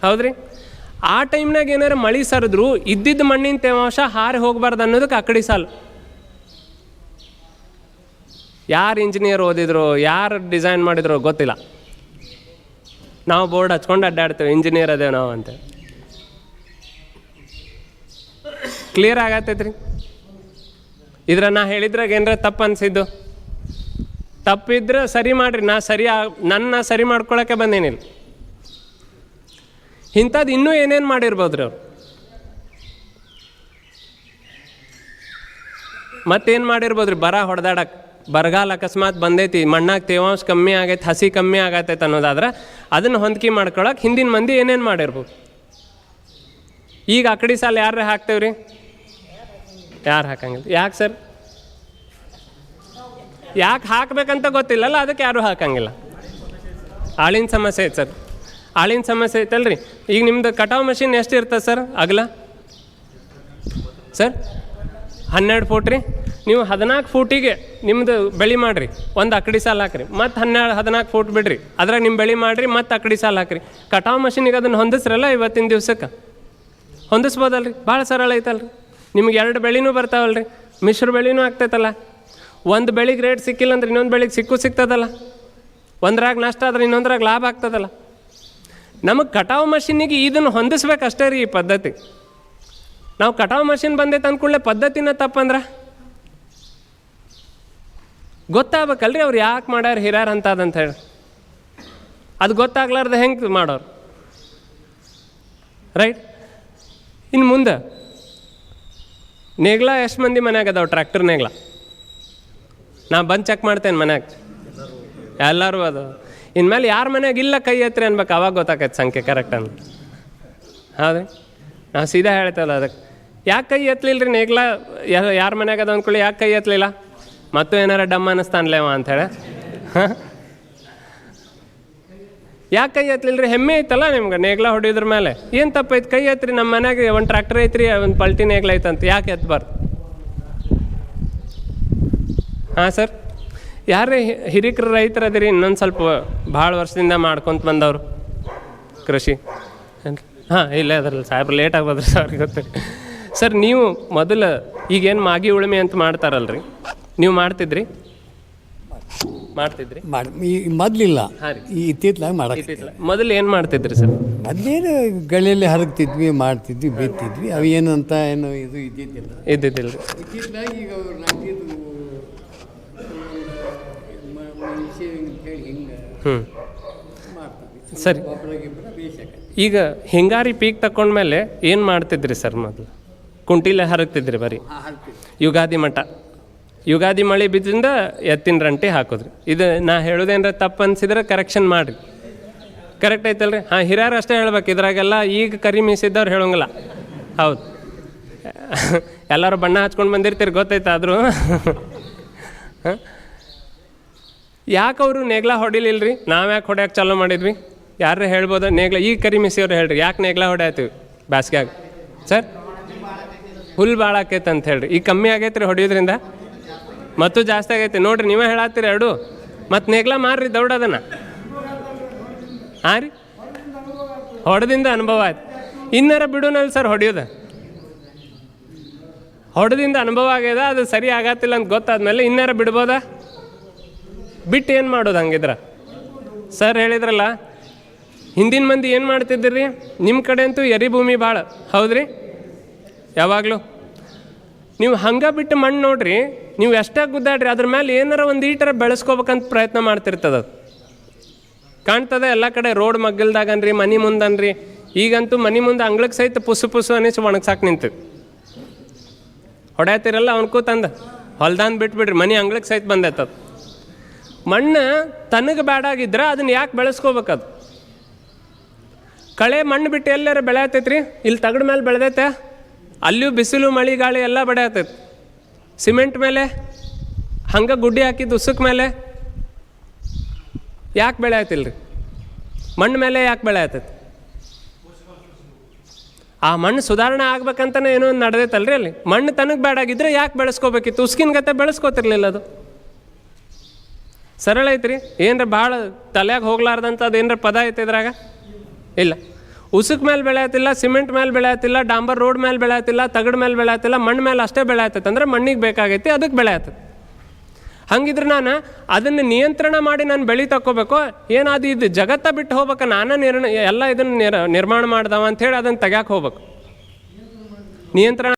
ಹೌದ್ರಿ. ಆ ಟೈಮ್ನಾಗ ಏನಾರ ಮಳೆ ಸರಿದ್ರು ಇದ್ದಿದ್ದ ಮಣ್ಣಿನ ತೇವಾಂಶ ಹಾರಿ ಹೋಗ್ಬಾರ್ದು ಅನ್ನೋದಕ್ಕೆ ಅಕಡಿ ಸಾಲು. ಯಾರು ಇಂಜಿನಿಯರ್ ಓದಿದ್ರು, ಯಾರು ಡಿಸೈನ್ ಮಾಡಿದ್ರು ಗೊತ್ತಿಲ್ಲ. ನಾವು ಬೋರ್ಡ್ ಹಚ್ಕೊಂಡು ಅಡ್ಡಾಡ್ತೇವೆ, ಇಂಜಿನಿಯರ್ ಅದೇವು ನಾವು ಅಂತ. ಕ್ಲಿಯರ್ ಆಗತ್ತೈತ್ರಿ. ಇದ್ರ ನಾ ಹೇಳಿದ್ರಾಗ ಏನರ ತಪ್ಪು ಅನಿಸಿದ್ದು ತಪ್ಪಿದ್ರೆ ಸರಿ ಮಾಡಿರಿ. ನನ್ನ ಸರಿ ಮಾಡ್ಕೊಳಕ್ಕೆ ಬಂದೇನಿಲ್ಲ. ಇಂಥದ್ದು ಇನ್ನೂ ಏನೇನು ಮಾಡಿರ್ಬೋದ್ರಿ ಅವ್ರು. ಮತ್ತೇನು ಮಾಡಿರ್ಬೋದ್ರಿ? ಹೊಡೆದಾಡಕ್ಕೆ ಬರಗಾಲ ಅಕಸ್ಮಾತ್ ಬಂದೈತಿ, ಮಣ್ಣಾಗ ತೇವಾಂಶ ಕಮ್ಮಿ ಆಗೈತೆ, ಹಸಿ ಕಮ್ಮಿ ಆಗತ್ತೈತೆ ಅನ್ನೋದಾದ್ರೆ ಅದನ್ನು ಹೊಂದಿಕೆ ಮಾಡ್ಕೊಳಕ್ಕೆ ಹಿಂದಿನ ಮಂದಿ ಏನೇನು ಮಾಡಿರ್ಬೋದು. ಈಗ ಅಕಡಿ ಸಾಲ ಯಾರು ಹಾಕ್ತೇವ್ರಿ? ಯಾರು ಹಾಕಂಗಿಲ್ಲ. ಯಾಕೆ ಸರ್? ಯಾಕೆ ಹಾಕ್ಬೇಕಂತ ಗೊತ್ತಿಲ್ಲಲ್ಲ, ಅದಕ್ಕೆ ಯಾರೂ ಹಾಕಂಗಿಲ್ಲ. ಆಳಿನ ಸಮಸ್ಯೆ ಐತೆ ಸರ್, ಆಳಿನ ಸಮಸ್ಯೆ ಐತಲ್ರಿ. ಈಗ ನಿಮ್ದು ಕಟಾವು ಮಷಿನ್ ಎಷ್ಟು ಇರ್ತದೆ ಸರ್ ಅಗಲ? ಸರ್ 12 ಫೂಟ್ ರೀ. ನೀವು 14 ಫೂಟಿಗೆ ನಿಮ್ಮದು ಬೆಳೆ ಮಾಡಿರಿ, ಒಂದು ಅಕಡಿ ಸಾಲ ಹಾಕ್ರಿ, ಮತ್ತು 14 ಫೂಟ್ ಬಿಡ್ರಿ, ಅದ್ರಾಗ ನಿಮ್ಮ ಬೆಳೆ ಮಾಡಿರಿ, ಮತ್ತು ಅಕಡಿ ಸಾಲ ಹಾಕ್ರಿ. ಕಟಾವು ಮಷಿನಿಗೆ ಅದನ್ನು ಹೊಂದಿಸ್ರಲ್ಲ ಇವತ್ತಿನ ದಿವ್ಸಕ್ಕೆ ಹೊಂದಿಸ್ಬೋದಲ್ರಿ. ಭಾಳ ಸರಳ ಐತಲ್ರಿ. ನಿಮ್ಗೆ 2 ಬೆಳೆನೂ ಬರ್ತಾವಲ್ರಿ, ಮಿಶ್ರ ಬೆಳೆನೂ ಆಗ್ತೈತಲ್ಲ. ಒಂದು ಬೆಳೆಗೆ ರೇಟ್ ಸಿಕ್ಕಿಲ್ಲ ಅಂದ್ರೆ ಇನ್ನೊಂದು ಬೆಳೆಗೆ ಸಿಗ್ತದಲ್ಲ. ಒಂದ್ರಾಗ ನಷ್ಟ ಆದ್ರೆ ಇನ್ನೊಂದ್ರಾಗ ಲಾಭ ಆಗ್ತದಲ್ಲ. ನಮಗೆ ಕಟಾವು ಮಷಿನಿಗೆ ಇದನ್ನು ಹೊಂದಿಸ್ಬೇಕಷ್ಟೇ ರೀ ಈ ಪದ್ಧತಿ. ನಾವು ಕಟಾವು ಮಷಿನ್ ಬಂದೈತೆ ಅಂದ್ಕೊಳ್ಳೆ ಪದ್ಧತಿನ ತಪ್ಪಂದ್ರೆ ಗೊತ್ತಾಗಬೇಕಲ್ರಿ ಅವ್ರು ಯಾಕೆ ಮಾಡ್ಯಾರ ಹಿರಿಯರು ಅಂತದಂತ ಹೇಳಿ. ಅದು ಗೊತ್ತಾಗ್ಲಾರ್ದ ಹೆಂಗೆ ಮಾಡೋರು, ರೈಟ್? ಇನ್ನು ಮುಂದೆ ನೇಗ್ಲ ಎಷ್ಟು ಮಂದಿ ಮನ್ಯಾಗ ಅದಾವೆ? ಟ್ರ್ಯಾಕ್ಟರ್ ನೇಗ್ಲ ನಾ ಬಂದು ಚೆಕ್ ಮಾಡ್ತೇನೆ ಮನ್ಯಾಗ, ಎಲ್ಲರೂ ಅದು. ಇನ್ಮೇಲೆ ಯಾರ ಮನ್ಯಾಗ ಇಲ್ಲ ಕೈ ಎತ್ತರಿ ಅನ್ಬೇಕು, ಅವಾಗ ಗೊತ್ತಾಕೈತೆ ಸಂಖ್ಯೆ ಕರೆಕ್ಟ್ ಅಂತ. ಹೌದ್ರಿ, ನಾವು ಸೀದಾ ಹೇಳ್ತೇವಲ್ಲ ಅದಕ್ಕೆ. ಯಾಕೆ ಕೈ ಎತ್ತಲಿಲ್ಲ ರೀ ನೇಗ್ಲ? ಯಾರ ಮನ್ಯಾಗ ಅದ ಅಂದ್ಕೊಳ್ಳಿ ಯಾಕೆ ಕೈ ಎತ್ತಲಿಲ್ಲ? ಮತ್ತು ಏನಾರ ಡಮ್ಮ ಅನ್ನಿಸ್ತಾನ್ಲೇವ ಅಂಥೇಳಿ. ಹಾಂ, ಯಾಕೆ ಕೈ ಎತ್ತಲಿಲ್ಲ ರೀ? ಹೆಮ್ಮೆ ಐತಲ್ಲ ನಿಮ್ಗೆ ನೇಗ್ಲ ಹೊಡಿಯೋದ್ರ ಮೇಲೆ. ಏನು ತಪ್ಪೈತೆ? ಕೈ ಎತ್ತರಿ. ನಮ್ಮ ಮನ್ಯಾಗ ಒಂದು ಟ್ರ್ಯಾಕ್ಟರ್ ಐತ್ರಿ, ಒಂದು ಪಲ್ಟಿ ನೇಗ್ಲ ಐತಂತ ಯಾಕೆ ಎತ್ತಬಾರ್ದು? ಹಾಂ ಸರ್, ಯಾರೇ ಹಿರಿಕರು ರೈತರು ಅದಿರಿ, ಇನ್ನೊಂದು ಸ್ವಲ್ಪ ಭಾಳ ವರ್ಷದಿಂದ ಮಾಡ್ಕೊತ ಬಂದವರು ಕೃಷಿ. ಹಾಂ, ಇಲ್ಲೇ ಅದರಲ್ಲ ಸಾಹೇಬ್ರು ಲೇಟ್ ಆಗ್ಬೋದ್ರಿ ಸರ್, ಗೊತ್ತು ಸರ್. ನೀವು ಮೊದಲು ಈಗೇನು ಮಾಗಿ ಉಳುಮೆ ಅಂತ ಮಾಡ್ತಾರಲ್ರಿ, ನೀವು ಮಾಡ್ತಿದ್ರಿ? ಮೊದಲಿಲ್ಲ, ಈ ಇತ್ತಿತ್ತಲಾಗ ಮಾಡಕ್ಕೆ. ಮೊದಲು ಏನು ಮಾಡ್ತಿದ್ರಿ ಸರ್? ಮೊದಲೇನು ಗಳಿಯಲ್ಲಿ ಹರಗ್ತಿದ್ವಿ, ಮಾಡ್ತಿದ್ವಿ, ಬಿತ್ತಿದ್ವಿ. ಅವು ಏನು ಅಂತ ಏನು ಇದು ಇದ್ದಿದ್ದಿಲ್ಲ. ಇತ್ತಿತ್ತಲಾಗ ಈಗ ಸರಿ. ಈಗ ಹಿಂಗಾರಿ ಪೀಕ್ ತಗೊಂಡ್ಮೇಲೆ ಏನು ಮಾಡ್ತಿದ್ರಿ ಸರ್? ಮೊದಲು ಕುಂಟಿಲೆ ಹರಗ್ತಿದ್ರಿ ಬರೀ ಯುಗಾದಿ ಮಳೆ ಬಿದ್ದಿಂದ ಎತ್ತಿನ ರಂಟಿ ಹಾಕೋದ್ರಿ. ಇದು ನಾ ಹೇಳೋದೇನ್ರ ತಪ್ಪು ಅನ್ಸಿದ್ರೆ ಕರೆಕ್ಷನ್ ಮಾಡಿರಿ. ಕರೆಕ್ಟ್ ಐತಲ್ರಿ? ಹಾಂ, ಹಿರಿಯರು ಅಷ್ಟೇ ಹೇಳ್ಬೇಕು ಇದ್ರಾಗೆಲ್ಲ. ಈಗ ಕರಿ ಮೀಸಿದ್ದವ್ರು ಹೇಳೋಂಗಿಲ್ಲ. ಹೌದು, ಎಲ್ಲರೂ ಬಣ್ಣ ಹಚ್ಕೊಂಡು ಬಂದಿರ್ತೀರಿ ಗೊತ್ತೈತೆ. ಆದರೂ ಯಾಕೆ ಅವರು ನೇಗ್ಲ ಹೊಡಿಲಿಲ್ಲರಿ? ನಾವು ಯಾಕೆ ಹೊಡ್ಯಾಕೆ ಚಾಲೂ ಮಾಡಿದ್ವಿ? ಯಾರೇ ಹೇಳ್ಬೋದ? ನೇಗ್ಲ ಈಗ ಕರಿ ಮಿಸಿಯವ್ರು ಹೇಳ್ರಿ, ಯಾಕೆ ನೇಗ್ಲ ಹೊಡ್ಯಾತೀವಿ ಬ್ಯಾಸ್ಗ್ಯಾಗ? ಸರ್, ಹುಲ್ ಭಾಳ ಆಕೈತೆ ಅಂತ ಹೇಳ್ರಿ. ಈಗ ಕಮ್ಮಿ ಆಗೈತೆ ರೀ ಹೊಡಿಯೋದ್ರಿಂದ, ಮತ್ತು ಜಾಸ್ತಿ ಆಗೈತೆ ನೋಡ್ರಿ. ನೀವೇ ಹೇಳತ್ತೀರಿ ಎರಡು. ಮತ್ತು ನೇಗ್ಲ ಮಾರ್ರಿ ದೌಡದನ್ನ. ಹಾಂ ರೀ, ಹೊಡೆದಿಂದ ಅನುಭವ ಆಯ್ತು. ಇನ್ನಾರ ಬಿಡೋನಲ್ಲ ಸರ್ ಹೊಡಿಯೋದು. ಹೊಡೆದಿಂದ ಅನುಭವ ಆಗ್ಯದ, ಅದು ಸರಿ ಆಗತ್ತಿಲ್ಲ ಅಂತ ಗೊತ್ತಾದ್ಮೇಲೆ ಇನ್ನಾರ ಬಿಡ್ಬೋದಾ? ಬಿಟ್ಟು ಏನು ಮಾಡೋದು ಹಂಗಿದ್ರೆ? ಸರ್ ಹೇಳಿದ್ರಲ್ಲ, ಹಿಂದಿನ ಮಂದಿ ಏನು ಮಾಡ್ತಿದ್ರಿ? ನಿಮ್ಮ ಕಡೆ ಅಂತೂ ಎರಿ ಭೂಮಿ ಭಾಳ, ಹೌದ್ರಿ? ಯಾವಾಗಲೂ ನೀವು ಹಂಗೆ ಬಿಟ್ಟು ಮಣ್ಣು ನೋಡ್ರಿ, ನೀವು ಎಷ್ಟೇ ಗುದ್ದಾಡ್ರಿ ಅದ್ರ ಮೇಲೆ ಏನಾರ ಒಂದು ಈಟರ ಬೆಳೆಸ್ಕೋಬೇಕಂತ ಪ್ರಯತ್ನ ಮಾಡ್ತಿರ್ತದ. ಕಾಣ್ತದೆ ಎಲ್ಲ ಕಡೆ. ರೋಡ್ ಮಗ್ಗಲ್ದಾಗನ್ರಿ, ಮನೆ ಮುಂದನ್ರಿ. ಈಗಂತೂ ಮನೆ ಮುಂದೆ ಅಂಗ್ಳಕ್ಕೆ ಸಹಿತ ಪುಸು ಅನ್ನಿಸಿ ಒಣಗ್ಸಾಕೆ ನಿಂತು ಹೊಡ್ಯಾತಿರಲ್ಲ ಅವನ್ಕೂ ತಂದು ಹೊಲ್ದಾನ್ ಬಿಟ್ಬಿಡ್ರಿ, ಮನೆ ಅಂಗ್ಳಕ್ಕೆ ಸಹಿತ ಬಂದೈತದ. ಮಣ್ಣು ತನಗೆ ಬೇಡಾಗಿದ್ರೆ ಅದನ್ನು ಯಾಕೆ ಬೆಳೆಸ್ಕೋಬೇಕದು? ಕಳೆ ಮಣ್ಣು ಬಿಟ್ಟು ಎಲ್ಲಾರ ಬೆಳೆಯತೈತ್ರಿ? ಇಲ್ಲಿ ತಗಡ ಮೇಲೆ ಬೆಳೆದೈತೆ, ಅಲ್ಲಿಯೂ ಬಿಸಿಲು ಮಳೆ ಗಾಳಿ ಎಲ್ಲ ಬೆಳೆಯತೈತೆ. ಸಿಮೆಂಟ್ ಮೇಲೆ ಹಂಗೆ ಗುಡ್ಡಿ ಹಾಕಿದ್ದು ಉಸುಕ್ ಮೇಲೆ ಯಾಕೆ ಬೆಳೆಯತಿಲ್ಲ ರೀ? ಮಣ್ಣು ಮೇಲೆ ಯಾಕೆ ಬೆಳೆಯತೈತೆ? ಆ ಮಣ್ಣು ಸುಧಾರಣೆ ಆಗ್ಬೇಕಂತಲೇ ಏನೋ ಒಂದು ನಡೆದೈತಲ್ರಿ ಅಲ್ಲಿ. ಮಣ್ಣು ತನಗೆ ಬೇಡಾಗಿದ್ರೆ ಯಾಕೆ ಬೆಳೆಸ್ಕೋಬೇಕಿತ್ತು? ಉಸ್ಕಿನ ಗತೆ ಬೆಳೆಸ್ಕೋತಿರ್ಲಿಲ್ಲ ಅದು. ಸರಳ ಐತ್ರಿ. ಏನರ ಭಾಳ ತಲೆಯಾಗ ಹೋಗ್ಲಾರ್ದಂಥ ಅದು ಏನರ ಪದ ಐತೆ ಇದ್ರಾಗ? ಇಲ್ಲ. ಉಸುಕ್ ಮೇಲೆ ಬೆಳೆಯತ್ತಿಲ್ಲ, ಸಿಮೆಂಟ್ ಮೇಲೆ ಬೆಳೆಯತ್ತಿಲ್ಲ, ಡಾಂಬರ್ ರೋಡ್ ಮೇಲೆ ಬೆಳೆಯತ್ತಿಲ್ಲ, ತಗಡ್ ಮೇಲೆ ಬೆಳೆಯತ್ತಿಲ್ಲ, ಮಣ್ಣು ಮೇಲೆ ಅಷ್ಟೇ ಬೆಳೆಯತ್ತೈತೆ ಅಂದ್ರೆ ಮಣ್ಣಿಗೆ ಬೇಕಾಗೈತಿ, ಅದಕ್ಕೆ ಬೆಳೆಯತ್ತೈತೆ. ಹಂಗಿದ್ರೆ ನಾನು ಅದನ್ನು ನಿಯಂತ್ರಣ ಮಾಡಿ ನಾನು ಬೆಳೆ ತಕ್ಕೋಬೇಕು. ಏನಾದ್ರು ಇದು ಜಗತ್ತ ಬಿಟ್ಟು ಹೋಗ್ಬೇಕು, ನಾನೇ ಎಲ್ಲ ಇದನ್ನು ನಿರ್ಮಾಣ ಮಾಡ್ದವ ಅಂಥೇಳಿ ಅದನ್ನು ತೆಗ್ಯಾಕೆ ಹೋಗ್ಬೇಕು. ನಿಯಂತ್ರಣ